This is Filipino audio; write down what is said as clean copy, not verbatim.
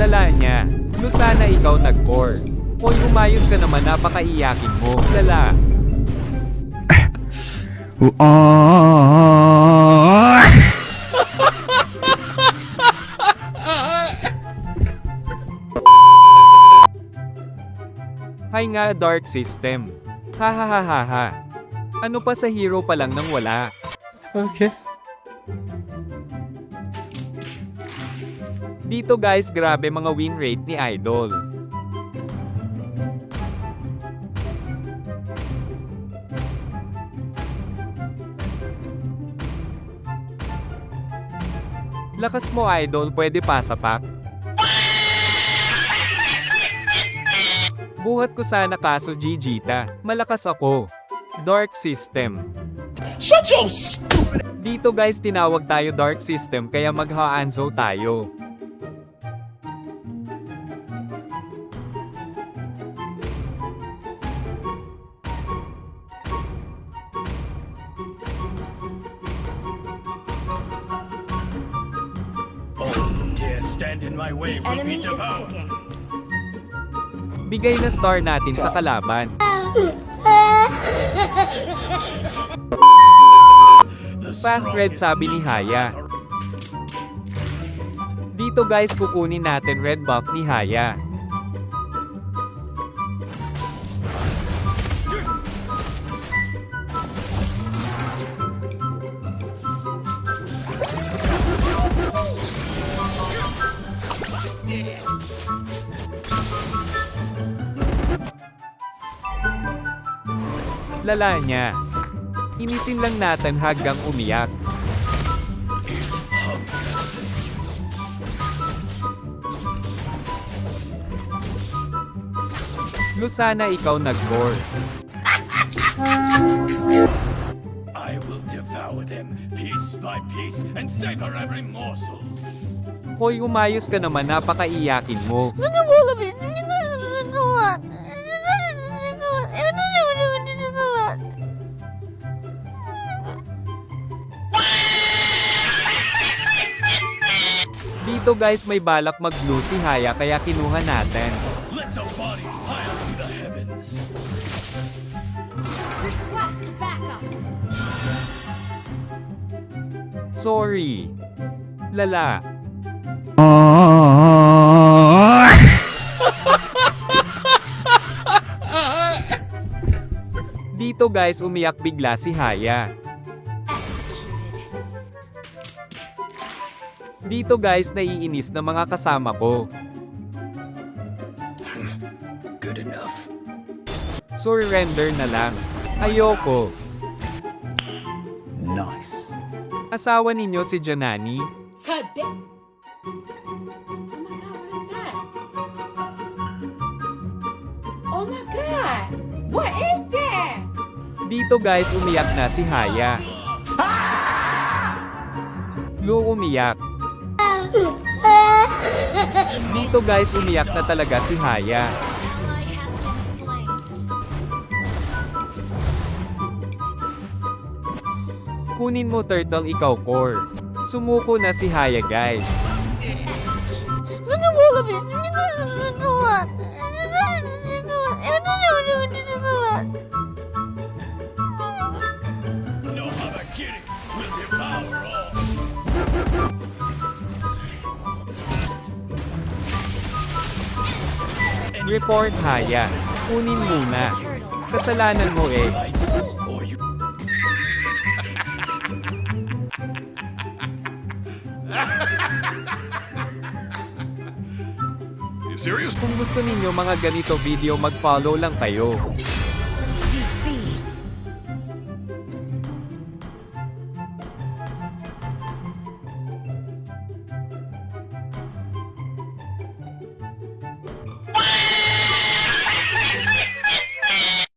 Lala niya. No sana ikaw nag-core. Hoy umayos ka naman, napakaiyakin mo. Lala. Hay nga Dark System. Hahaha. Ano pa sa hero pa lang nang wala. Okay. Dito guys, grabe mga win rate ni Idol. Lakas mo Idol, pwede pa sa pack. Buhat ko sana kaso Gigita, malakas ako. Dark System. Shut your stupid. Dito guys, tinawag tayo Dark System kaya magha-Anzo tayo. Stand in my way, The will enemy be is devoured. picking. Bigay na star natin sa kalaban. The Fast red strongest sabi ni ninja Haya. has a- Dito guys, kukunin natin red buff ni Haya. Lala niya. Inisin lang natin hanggang umiyak. No sana ikaw nag-core. I will devour them piece by piece and savor every morsel. Hoy umayos ka naman, napakaiyakin mo. Dito guys, may balak mag-blue si Haya kaya kinuha natin. Let the bodies pile to the heavens. Request backup. Sorry. Lala. Dito guys, umiyak bigla si Haya. Executed. Dito guys, naiinis na mga kasama ko. Good enough. Surrender na lang. Ayoko. Nice. Asawa ninyo si Janani? Oh my god! What is that? Dito guys, umiyak na si Haya. Lu umiyak. Dito guys, umiyak na talaga si Haya. Ally has been slain. Kunin mo turtle, ikaw core. Sumuko na si Haya guys. No Harakiri will devour all. Report Haya. Kunin muna. Kasalanan mo eh. Or you Kung gusto ninyo mga ganito video, mag-follow lang kayo.